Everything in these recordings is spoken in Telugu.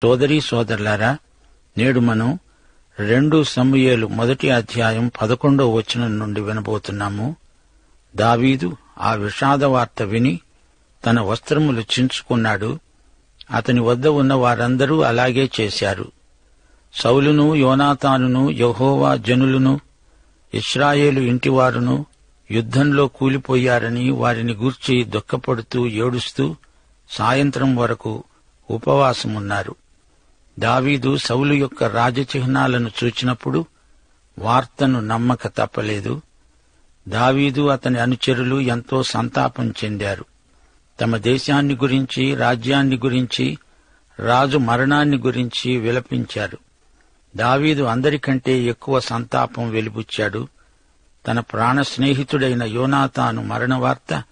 సోదరీ సోదరులారా, నేడు మనం 2 సమూయేలు 1:11 నుండి వినబోతున్నాము. దావీదు ఆ విషాద వార్త విని తన వస్త్రములు చించుకున్నాడు. అతని వద్ద ఉన్న వారందరూ అలాగే చేశారు. సౌలును, యోనాతానును, యెహోవా జనులను, ఇశ్రాయేలు ఇంటివారును యుద్ధంలో కూలిపోయారని వారిని గూర్చి దుఃఖపడుతూ ఏడుస్తూ సాయంత్రం వరకు ఉపవాసమున్నారు. దావీదు సౌలు యొక్క రాజచిహ్నాలను చూచినప్పుడు వార్తను నమ్మక తప్పలేదు. దావీదు అతని అనుచరులు ఎంతో సంతాపం చెందారు. తమ దేశాన్ని గురించి, రాజ్యాన్ని గురించి, రాజు మరణాన్ని గురించి విలపించారు. దావీదు అందరికంటే ఎక్కువ సంతాపం వెలిబుచ్చాడు. తన ప్రాణ స్నేహితుడైన యోనాతాను మరణవార్త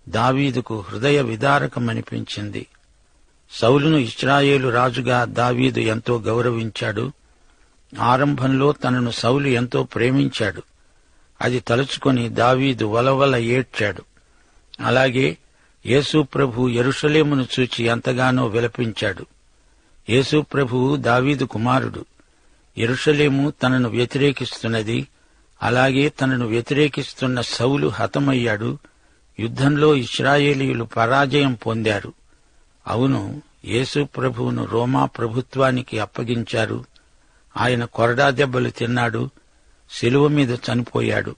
దావీదుకు హృదయ విదారకమనిపించింది. సౌలును ఇశ్రాయేలు రాజుగా దావీదు ఎంతో గౌరవించాడు. ఆరంభంలో తనను సౌలు ఎంతో ప్రేమించాడు. అది తలుచుకొని దావీదు వలవల ఏడ్చాడు. అలాగే యేసు ప్రభువు యెరూషలేమును చూచి ఎంతగానో విలపించాడు. యేసు ప్రభువు దావీదు కుమారుడు. యెరూషలేము తనను వ్యతిరేకిస్తున్నది. అలాగే తనను వ్యతిరేకిస్తున్న సౌలు హతమయ్యాడు. యుద్ధంలో ఇశ్రాయేలీయులు పరాజయం పొందారు. అవును, యేసు ప్రభువును రోమా ప్రభుత్వానికి అప్పగించారు. ఆయన కొరడా దెబ్బలు తిన్నాడు. శిలువ మీద చనిపోయాడు.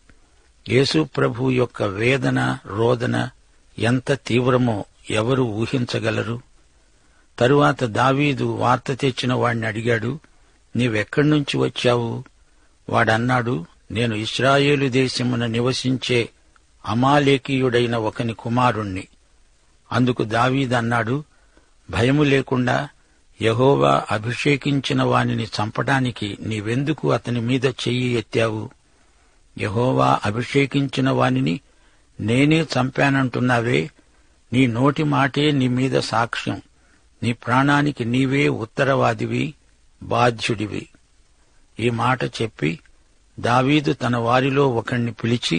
యేసు ప్రభువు యొక్క వేదన, రోదన ఎంత తీవ్రమో ఎవరు ఊహించగలరు? తరువాత దావీదు వార్త తెచ్చిన వాణ్ణి అడిగాడు, నీవెక్కడి నుంచి వచ్చావు? వాడన్నాడు, నేను ఇశ్రాయేలు దేశమున నివసించే అమాలేకీయుడైన ఒకని కుమారుణ్ణి. అందుకు దావీదన్నాడు, భయము లేకుండా యెహోవా అభిషేకించిన వానిని చంపడానికి నీవెందుకు అతని మీద చెయ్యి ఎత్తావు? యెహోవా అభిషేకించిన వానిని నేనే చంపానంటున్నావే. నీ నోటి మాటే నీ మీద సాక్ష్యం. నీ ప్రాణానికి నీవే ఉత్తరవాదివి, బాధ్యుడివి. ఈ మాట చెప్పి దావీదు తన వారిలో ఒకణ్ణి పిలిచి,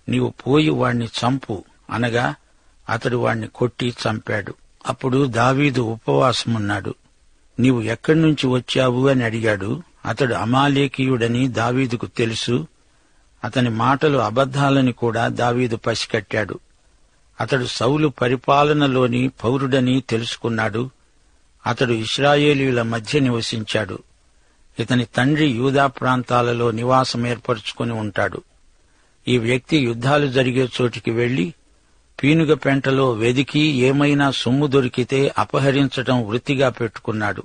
నీవు పోయి వాణ్ణి చంపు అనగా అతడు వాణ్ణి కొట్టి చంపాడు. అప్పుడు దావీదు ఉపవాసమున్నాడు. నీవు ఎక్కడి నుంచి వచ్చావు అని అడిగాడు. అతడు అమాలేకీయుడని దావీదుకు తెలుసు. అతని మాటలు అబద్ధాలని కూడా దావీదు పసికట్టాడు. అతడు సౌలు పరిపాలనలోని పౌరుడని తెలుసుకున్నాడు. అతడు ఇశ్రాయేలీయుల మధ్య నివసించాడు. ఇతని తండ్రి యూదా ప్రాంతాలలో నివాసం ఏర్పరచుకుని ఉంటాడు. ఈ వ్యక్తి యుద్ధాలు జరిగే చోటికి వెళ్లి పీనుగ పెంటలో వెదికి ఏమైనా సొమ్ము దొరికితే అపహరించటం వృత్తిగా పెట్టుకున్నాడు.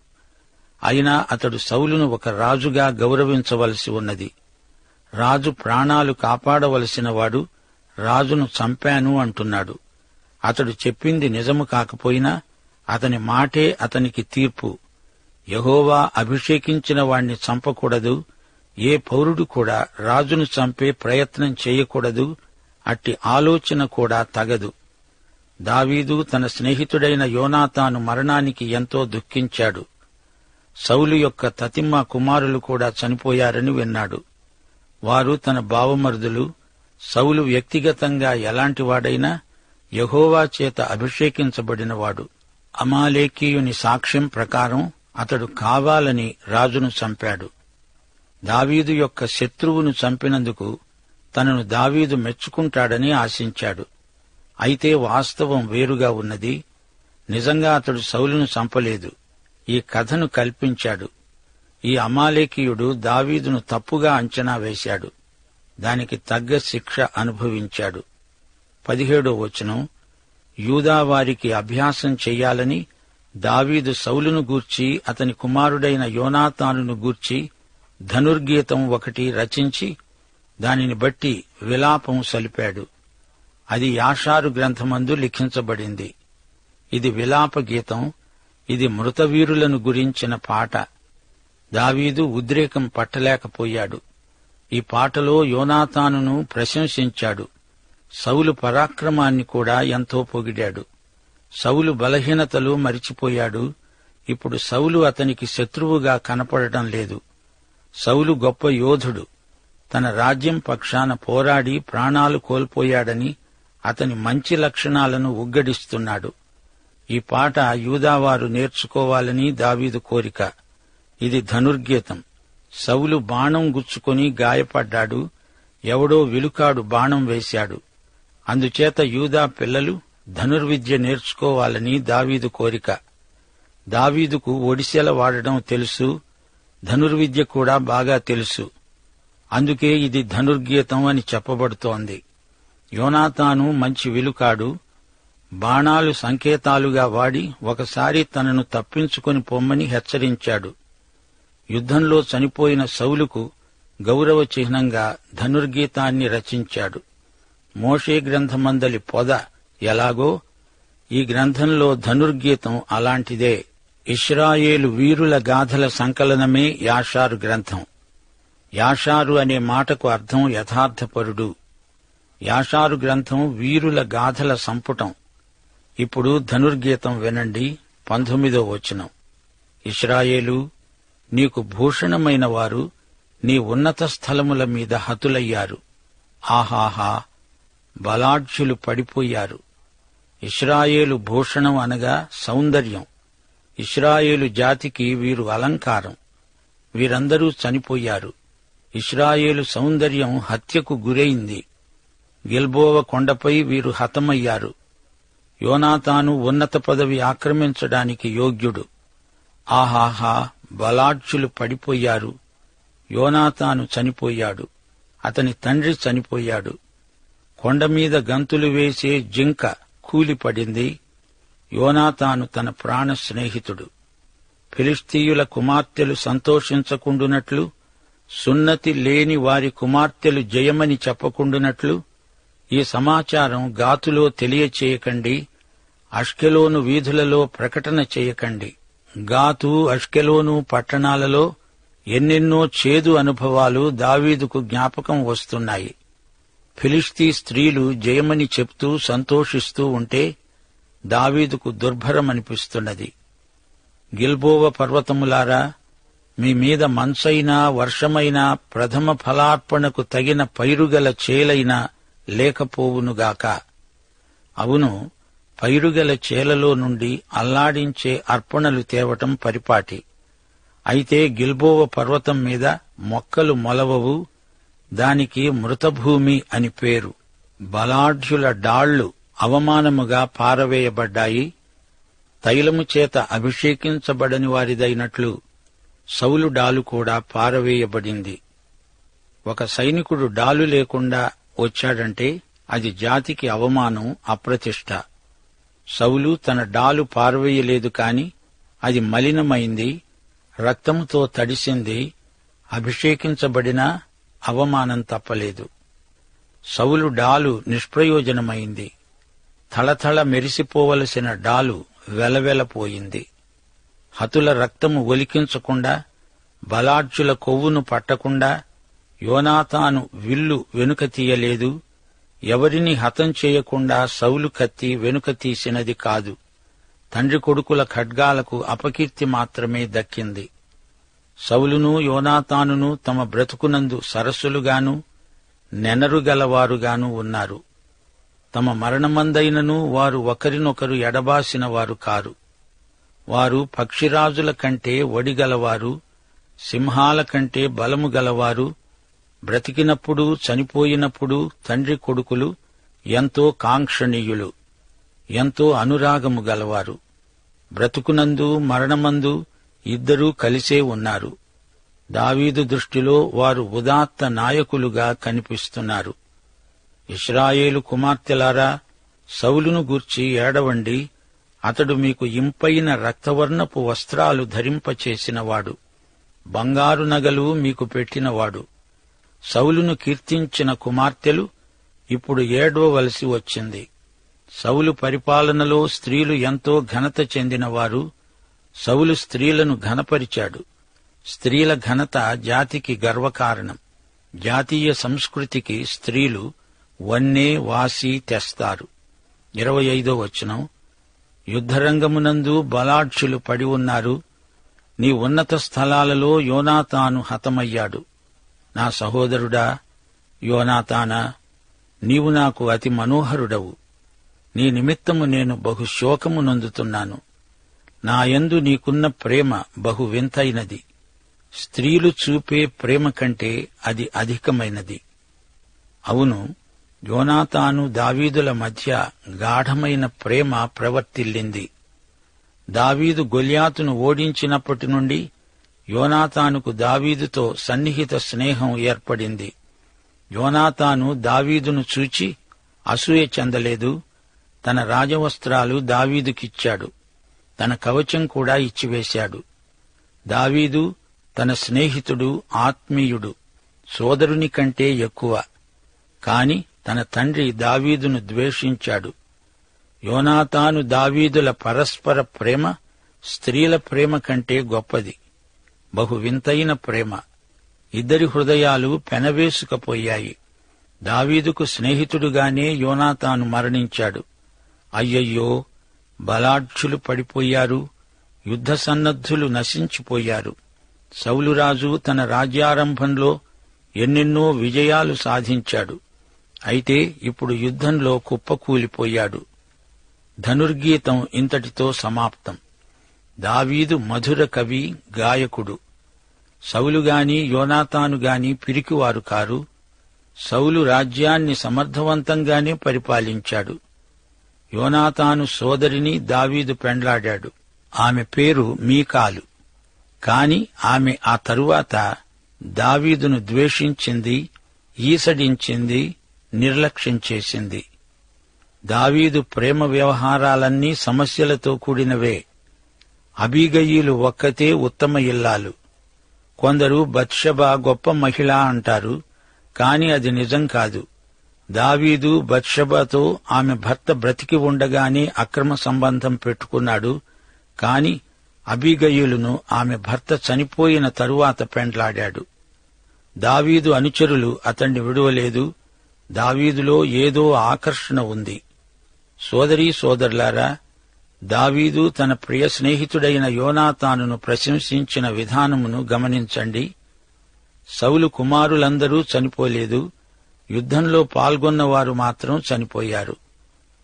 అయినా అతడు సౌలును ఒక రాజుగా గౌరవించవలసి ఉన్నది. రాజు ప్రాణాలు కాపాడవలసిన వాడు రాజును చంపాను అంటున్నాడు. అతడు చెప్పింది నిజము కాకపోయినా అతని మాటే అతనికి తీర్పు. యెహోవా అభిషేకించిన వాణ్ణి చంపకూడదు. ఏ పౌరుడు కూడా రాజును చంపే ప్రయత్నం చేయకూడదు. అట్టి ఆలోచన కూడా తగదు. దావీదు తన స్నేహితుడైన యోనాతాను మరణానికి ఎంతో దుఃఖించాడు. సౌలు యొక్క తతిమ్మ కుమారులు కూడా చనిపోయారని విన్నాడు. వారు తన బావమరుదులు. సౌలు వ్యక్తిగతంగా ఎలాంటివాడైనా యెహోవా చేత అభిషేకించబడినవాడు. అమాలేకీయుని సాక్ష్యం ప్రకారం అతడు కావాలని రాజును చంపాడు. దావీదు యొక్క శత్రువును చంపినందుకు తనను దావీదు మెచ్చుకుంటాడని ఆశించాడు. అయితే వాస్తవం వేరుగా ఉన్నది. నిజంగా అతడు సౌలును చంపలేదు. ఈ కథను కల్పించాడు. ఈ అమాలేకీయుడు దావీదును తప్పుగా అంచనా వేశాడు. దానికి తగ్గ శిక్ష అనుభవించాడు. 17వ వచనం, యూదావారికి అభ్యాసం చెయ్యాలని దావీదు సౌలును గూర్చి అతని కుమారుడైన యోనాతానును గూర్చి ధనుర్గీతం ఒకటి రచించి దానిని బట్టి విలాపం సలిపాడు. అది యాషారు గ్రంథమందు లిఖించబడింది. ఇది విలాప గీతం. ఇది మృతవీరులను గురించిన పాట. దావీదు ఉద్రేకం పట్టలేకపోయాడు. ఈ పాటలో యోనాతానును ప్రశంసించాడు. సౌలు పరాక్రమాన్ని కూడా ఎంతో పొగిడాడు. సౌలు బలహీనతలు మరిచిపోయాడు. ఇప్పుడు సౌలు అతనికి శత్రువుగా కనపడటం లేదు. సౌలు గొప్ప యోధుడు. తన రాజ్యం పక్షాన పోరాడి ప్రాణాలు కోల్పోయాడని అతని మంచి లక్షణాలను ఉగ్గడిస్తున్నాడు. ఈ పాట యూదావారు నేర్చుకోవాలని దావీదు కోరిక. ఇది ధనుర్గీతం. సౌలు బాణం గుచ్చుకొని గాయపడ్డాడు. ఎవడో విలుకాడు బాణం వేశాడు. అందుచేత యూదా పిల్లలు ధనుర్విద్య నేర్చుకోవాలని దావీదు కోరిక. దావీదుకు ఒడిసెల వాడడం తెలుసు, ధనుర్విద్య కూడా బాగా తెలుసు. అందుకే ఇది ధనుర్గీతం అని చెప్పబడుతోంది. యోనాతాను మంచి విలుకాడు. బాణాలు సంకేతాలుగా వాడి ఒకసారి తనను తప్పించుకొని పొమ్మని హెచ్చరించాడు. యుద్ధంలో చనిపోయిన సౌలుకు గౌరవ చిహ్నంగా ధనుర్గీతాన్ని రచించాడు. మోషే గ్రంథమందలి పొద ఎలాగో ఈ గ్రంథంలో ధనుర్గీతం అలాంటిదే. ఇశ్రాయేలు వీరుల గాథల సంకలనమే యాషారు గ్రంథం. యాషారు అనే మాటకు అర్థం యథార్థపరుడు. యాషారు గ్రంథం వీరుల గాథల సంపుటం. ఇప్పుడు ధనుర్గీతం వినండి. 19వ వచనం. ఇశ్రాయేలు, నీకు భూషణమైన వారు నీ ఉన్నత స్థలముల మీద హతులయ్యారు. ఆహాహా, బలాఢ్యులు పడిపోయారు. ఇశ్రాయేలు భూషణం అనగా సౌందర్యం. ఇశ్రాయేలు జాతికి వీరు అలంకారం. వీరందరూ చనిపోయారు. ఇశ్రాయేలు సౌందర్యం హత్యకు గురైంది. గిల్బోవ కొండపై వీరు హతమయ్యారు. యోనాతాను ఉన్నత పదవి ఆక్రమించడానికి యోగ్యుడు. ఆహాహా, బలాఢ్యులు పడిపోయారు. యోనాతాను చనిపోయాడు. అతని తండ్రి చనిపోయాడు. కొండమీద గంతులు వేసే జింక కూలిపడింది. యోనాతాను తన ప్రాణ స్నేహితుడు. ఫిలిష్తీయుల కుమార్తెలు సంతోషించకుండునట్లు, సున్నతి లేని వారి కుమార్తెలు జయమని చెప్పకుండునట్లు ఈ సమాచారం గాతులో తెలియచేయకండి. అష్కెలోను వీధులలో ప్రకటన చేయకండి. గాతు, అష్కెలోను పట్టణాలలో ఎన్నెన్నో చేదు అనుభవాలు దావీదుకు జ్ఞాపకం వస్తున్నాయి. ఫిలిష్తీ స్త్రీలు జయమని చెప్తూ సంతోషిస్తూ ఉంటే దావీదుకు దుర్భరమనిపిస్తున్నది. గిల్బోవ పర్వతములారా, మీ మీద మంచైనా వర్షమైనా ప్రథమ ఫలార్పణకు తగిన పైరుగల చేలైనా లేకపోవునుగాక. అవును, పైరుగల చేలలో నుండి అల్లాడించే అర్పణలు తేవటం పరిపాటి. అయితే గిల్బోవ పర్వతం మీద మొక్కలు మొలవవు. దానికి మృతభూమి అని పేరు. బలాఢ్యుల డాళ్లు అవమానముగా పారవేయబడ్డాయి. తైలము చేత అభిషేకించబడని వారిదైనట్లు సౌలు డాలు కూడా పారవేయబడింది. ఒక సైనికుడు డాలు లేకుండా వచ్చాడంటే అది జాతికి అవమానం, అప్రతిష్ట. సౌలు తన డాలు పారవేయలేదు కాని అది మలినమైంది, రక్తముతో తడిసింది. అభిషేకించబడినా అవమానం తప్పలేదు. సౌలు డాలు నిష్ప్రయోజనమైంది. థళథళ మెరిసిపోవలసిన డాలు వెలవెలపోయింది. హతుల రక్తము ఒలికించకుండా, బలాఢ్యుల కొవ్వును పట్టకుండా యోనాతాను విల్లు వెనుక తీయలేదు. ఎవరిని హతం చేయకుండా సౌలు కత్తి వెనుక తీసినది కాదు. తండ్రి కొడుకుల ఖడ్గాలకు అపకీర్తి మాత్రమే దక్కింది. సౌలును యోనాతానును తమ బ్రతుకునందు సరస్సులుగాను నెనరుగలవారుగాను ఉన్నారు. తమ మరణమందైనను వారు ఒకరినొకరు ఎడబాసిన వారు కారు. వారు పక్షిరాజుల కంటే ఒడిగలవారు, సింహాల కంటే బలము గలవారు. బ్రతికినప్పుడు చనిపోయినప్పుడు తండ్రి కొడుకులు ఎంతో కాంక్షణీయులు, ఎంతో అనురాగము గలవారు. బ్రతుకునందు మరణమందు ఇద్దరూ కలిసే ఉన్నారు. దావీదు దృష్టిలో వారు ఉదాత్త నాయకులుగా కనిపిస్తున్నారు. ఇశ్రాయేలు కుమార్తెలారా, సౌలును గూర్చి ఏడవండి. అతడు మీకు ఇంపైన రక్తవర్ణపు వస్త్రాలు ధరింపచేసినవాడు, బంగారు నగలు మీకు పెట్టినవాడు. సౌలును కీర్తించిన కుమార్తెలు ఇప్పుడు ఏడవవలసి వచ్చింది. సౌలు పరిపాలనలో స్త్రీలు ఎంతో ఘనత చెందినవారు. సౌలు స్త్రీలను ఘనపరిచాడు. స్త్రీల ఘనత జాతికి గర్వకారణం. జాతీయ సంస్కృతికి స్త్రీలు వన్నె, వాసి తెస్తారు. 25వ వచనం. యుద్ధరంగమునందు బలాఢ్యులు పడి ఉన్నారు. నీ ఉన్నత స్థలాలలో యోనాతాను హతమయ్యాడు. నా సహోదరుడా యోనాతానా, నీవు నాకు అతి మనోహరుడవు. నీ నిమిత్తము నేను బహు శోకము నొందుతున్నాను. నాయందు నీకున్న ప్రేమ బహు వింతైనది. స్త్రీలు చూపే ప్రేమ కంటే అది అధికమైనది. అవును, యోనాతాను దావీదుల మధ్య గాఢమైన ప్రేమ ప్రవర్తిల్లింది. దావీదు గొల్యాతును ఓడించినప్పటి నుండి యోనాతానుకు దావీదుతో సన్నిహిత స్నేహం ఏర్పడింది. యోనాతాను దావీదును చూచి అసూయ చెందలేదు. తన రాజవస్త్రాలు దావీదుకిచ్చాడు. తన కవచం కూడా ఇచ్చివేశాడు. దావీదు తన స్నేహితుడు, ఆత్మీయుడు, సోదరుని కంటే ఎక్కువ. కాని తన తండ్రి దావీదును ద్వేషించాడు. యోనాతాను దావీదుల పరస్పర ప్రేమ స్త్రీల ప్రేమ కంటే గొప్పది. బహు వింతైన ప్రేమ. ఇద్దరి హృదయాలు పెనవేసుకపోయాయి. దావీదుకు స్నేహితుడుగానే యోనాతాను మరణించాడు. అయ్యయ్యో, బలాఢ్యులు పడిపోయారు, యుద్ధ సన్నద్ధులు నశించిపోయారు. సౌలురాజు తన రాజ్యారంభంలో ఎన్నెన్నో విజయాలు సాధించాడు. అయితే ఇప్పుడు యుద్ధంలో కుప్పకూలిపోయాడు. ధనుర్గీతం ఇంతటితో సమాప్తం. దావీదు మధుర కవి, గాయకుడు. సౌలుగాని యోనాతానుగాని పిరికివారు కారు. సౌలు రాజ్యాన్ని సమర్థవంతంగానే పరిపాలించాడు. యోనాతాను సోదరిని దావీదు పెండ్లాడాడు. ఆమె పేరు మీకాలు. కాని ఆమె ఆ తరువాత దావీదును ద్వేషించింది, ఈసడించింది, నిర్లక్ష్యం చేసింది. దావీదు ప్రేమ వ్యవహారాలన్నీ సమస్యలతో కూడినవే. అబీగయీలు ఒక్కతే ఉత్తమ ఇల్లాలు. కొందరు బత్షెబా గొప్ప మహిళ అంటారు, కాని అది నిజం కాదు. దావీదు బత్షెబాతో ఆమె భర్త బ్రతికి ఉండగానే అక్రమ సంబంధం పెట్టుకున్నాడు. కాని అబీగయీలును ఆమె భర్త చనిపోయిన తరువాత పెండ్లాడాడు. దావీదు అనుచరులు అతణ్ణి విడువలేదు. దావీదులో ఏదో ఆకర్షణ ఉంది. సోదరీ సోదరులారా, దావీదు తన ప్రియ స్నేహితుడైన యోనాతానును ప్రశంసించిన విధానమును గమనించండి. సౌలు కుమారులందరూ చనిపోలేదు. యుద్ధంలో పాల్గొన్నవారు మాత్రం చనిపోయారు.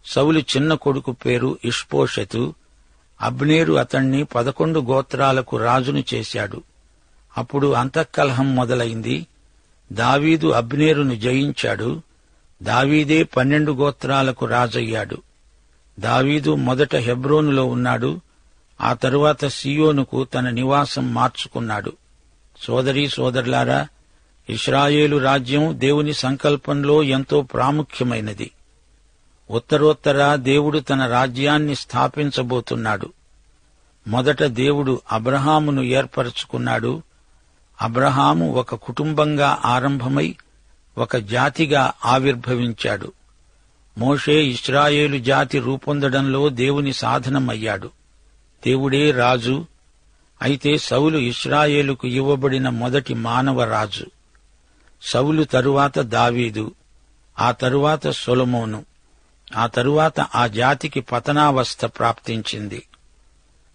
సౌలు చిన్న కొడుకు పేరు ఇష్బోషెతు. అబ్నేరు అతణ్ణి 11 గోత్రాలకు రాజును చేశాడు. అప్పుడు అంతఃకలహం మొదలైంది. దావీదు అబ్నేరును జయించాడు. దావీదే 12 గోత్రాలకు రాజయ్యాడు. దావీదు మొదట హెబ్రోనులో ఉన్నాడు. ఆ తరువాత సీయోనుకు తన నివాసం మార్చుకున్నాడు. సోదరీ సోదరులారా, ఇశ్రాయేలు రాజ్యం దేవుని సంకల్పంలో ఎంతో ప్రాముఖ్యమైనది. ఉత్తరోత్తర దేవుడు తన రాజ్యాన్ని స్థాపించబోతున్నాడు. మొదట దేవుడు అబ్రహామును ఏర్పరచుకున్నాడు. అబ్రహాము ఒక కుటుంబంగా ఆరంభమై ఒక జాతిగా ఆవిర్భవించాడు. మోషే ఇశ్రాయేలు జాతి రూపొందడంలో దేవుని సాధనమయ్యాడు. దేవుడే రాజు. అయితే సౌలు ఇశ్రాయేలుకు ఇవ్వబడిన మొదటి మానవ రాజు. సౌలు తరువాత దావీదు, ఆ తరువాత సొలొమోను, ఆ తరువాత ఆ జాతికి పతనావస్థ ప్రాప్తించింది.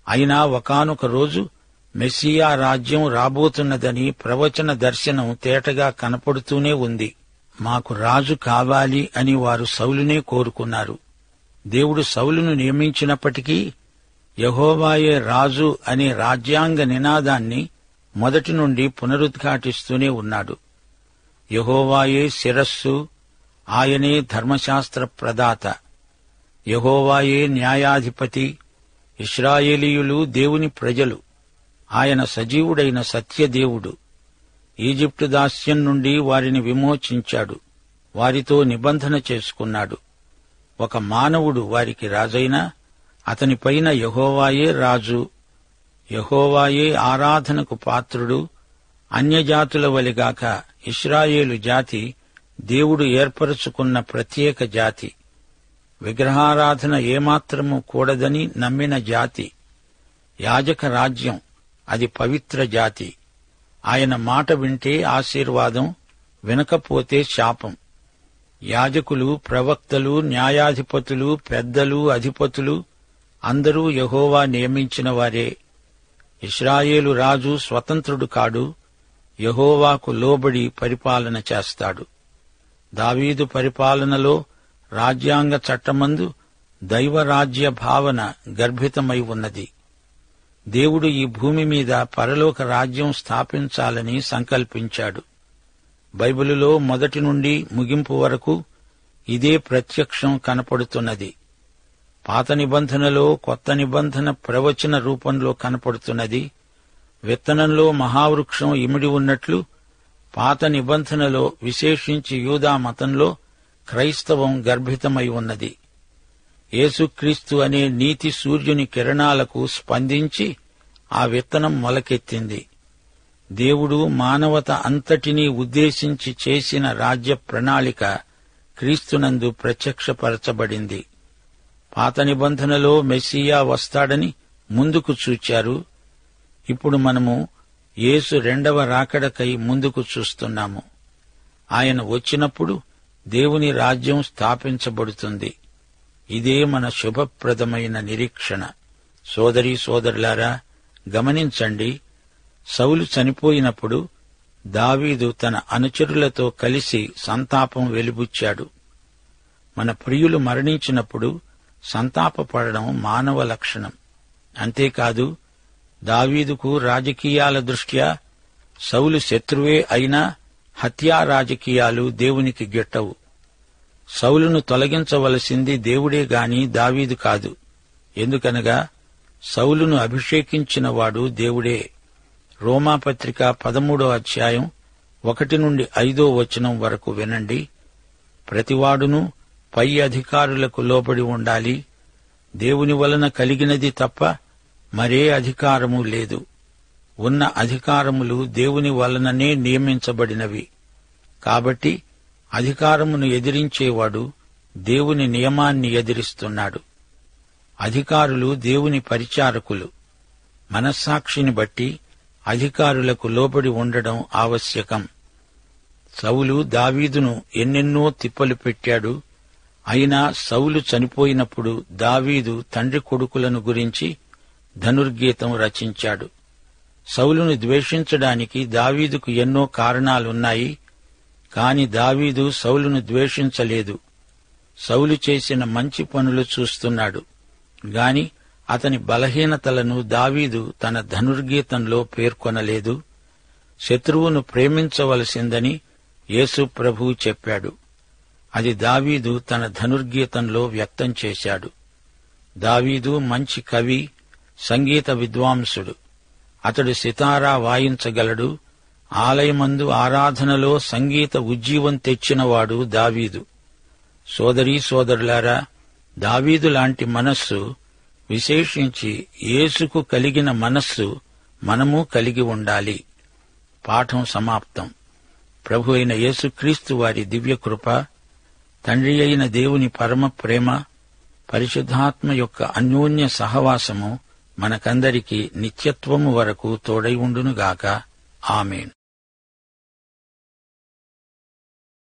అయినా ఒకానొక రోజు మెస్సియా రాజ్యం రాబోతున్నదని ప్రవచన దర్శనం తేటగా కనపడుతూనే ఉంది. మాకు రాజు కావాలి అని వారు సౌలునే కోరుకున్నారు. దేవుడు సౌలును నియమించినప్పటికీ యెహోవాయే రాజు అనే రాజ్యాంగ నినాదాన్ని మొదటి నుండి పునరుద్ఘాటిస్తూనే ఉన్నాడు. యెహోవాయే శిరస్సు, ఆయనే ధర్మశాస్త్ర ప్రదాత. యెహోవాయే న్యాయాధిపతి. ఇశ్రాయేలీయులు దేవుని ప్రజలు. ఆయన సజీవుడైన సత్యదేవుడు. ఈజిప్టు దాస్యం నుండి వారిని విమోచించాడు. వారితో నిబంధన చేసుకున్నాడు. ఒక మానవుడు వారికి రాజైనా అతనిపైన యెహోవాయే రాజు. యెహోవాయే ఆరాధనకు పాత్రుడు. అన్యజాతుల వలెగాక ఇశ్రాయేలు జాతి దేవుడు ఏర్పరచుకున్న ప్రత్యేక జాతి. విగ్రహారాధన ఏమాత్రము కూడదని నమ్మిన జాతి. యాజక రాజ్యం, అది పవిత్ర జాతి. ఆయన మాట వింటే ఆశీర్వాదం, వినకపోతే శాపం. యాజకులు, ప్రవక్తలు, న్యాయాధిపతులు, పెద్దలు, అధిపతులు అందరూ యెహోవా నియమించిన వారే. ఇశ్రాయేలు రాజు స్వతంత్రుడు కాడు. యెహోవాకు లోబడి పరిపాలన చేస్తాడు. దావీదు పరిపాలనలో రాజ్యాంగ చట్టమందు దైవరాజ్య భావన గర్భితమై ఉన్నది. దేవుడు ఈ భూమి మీద పరలోక రాజ్యం స్థాపించాలని సంకల్పించాడు. బైబిలులో మొదటి నుండి ముగింపు వరకు ఇదే ప్రత్యక్షం కనపడుతున్నది. పాత నిబంధనలో కొత్త నిబంధన ప్రవచన రూపంలో కనపడుతున్నది. విత్తనంలో మహావృక్షం ఇమిడి ఉన్నట్లు పాత నిబంధనలో, విశేషించి యూదా మతంలో క్రైస్తవం గర్భితమై ఉన్నది. యేసుక్రీస్తు అనే నీతి సూర్యుని కిరణాలకు స్పందించి ఆ విత్తనం మొలకెత్తింది. దేవుడు మానవత అంతటినీ ఉద్దేశించి చేసిన రాజ్య ప్రణాళిక క్రీస్తునందు ప్రత్యక్షపరచబడింది. పాత నిబంధనలో మెస్సియా వస్తాడని ముందుకు చూచారు. ఇప్పుడు మనము యేసు రెండవ రాకడకై ముందుకు చూస్తున్నాము. ఆయన వచ్చినప్పుడు దేవుని రాజ్యం స్థాపించబడుతుంది. ఇదే మన శుభప్రదమైన నిరీక్షణ. సోదరీ సోదరులారా, గమనించండి. సౌలు చనిపోయినప్పుడు దావీదు తన అనుచరులతో కలిసి సంతాపం వెలిబుచ్చాడు. మన ప్రియులు మరణించినప్పుడు సంతాపపడడం మానవ లక్షణం. అంతేకాదు, దావీదుకు రాజకీయాల దృష్ట్యా సౌలు శత్రువే అయినా హత్యా రాజకీయాలు దేవునికి గిట్టవు. సౌలును తొలగించవలసింది దేవుడే గాని దావీదు కాదు. ఎందుకనగా సౌలును అభిషేకించినవాడు దేవుడే. రోమాపత్రిక 13వ అధ్యాయం 1 నుండి 5వ వచనం వరకు వినండి. ప్రతివాడును పై అధికారులకు లోబడి ఉండాలి. దేవుని వలన కలిగినది తప్ప మరే అధికారము లేదు. ఉన్న అధికారములు దేవుని వలననే నియమించబడినవి. కాబట్టి అధికారమును ఎదిరించేవాడు దేవుని నియమాన్ని ఎదిరిస్తున్నాడు. అధికారులు దేవుని పరిచారకులు. మనస్సాక్షిని బట్టి అధికారులకు లోబడి ఉండడం ఆవశ్యకం. సౌలు దావీదును ఎన్నెన్నో తిప్పలు పెట్టాడు. అయినా సౌలు చనిపోయినప్పుడు దావీదు తండ్రి కొడుకులను గురించి ధనుర్గీతం రచించాడు. సౌలును ద్వేషించడానికి దావీదుకు ఎన్నో కారణాలున్నాయి. కాని దావీదు సౌలును ద్వేషించలేదు. సౌలు చేసిన మంచి పనులు చూస్తున్నాడు గాని అతని బలహీనతలను దావీదు తన ధనుర్గీతంలో పేర్కొనలేదు. శత్రువును ప్రేమించవలసిందని యేసు ప్రభువు చెప్పాడు. అది దావీదు తన ధనుర్గీతంలో వ్యక్తం చేశాడు. దావీదు మంచి కవి, సంగీత విద్వాంసుడు. అతడు సితారా వాయించగలడు. ఆలయమందు ఆరాధనలో సంగీత ఉజ్జీవం తెచ్చినవాడు దావీదు. సోదరీ సోదరులారా, దావీదు లాంటి మనస్సు, విశేషించి యేసుకు కలిగిన మనస్సు మనము కలిగి ఉండాలి. పాఠం సమాప్తం. ప్రభు అయిన యేసుక్రీస్తు వారి దివ్యకృప, తండ్రి అయిన దేవుని పరమ ప్రేమ, పరిశుద్ధాత్మ యొక్క అన్యోన్య సహవాసము మనకందరికీ నిత్యత్వము వరకు తోడై ఉండునుగాక. ఆమేన్.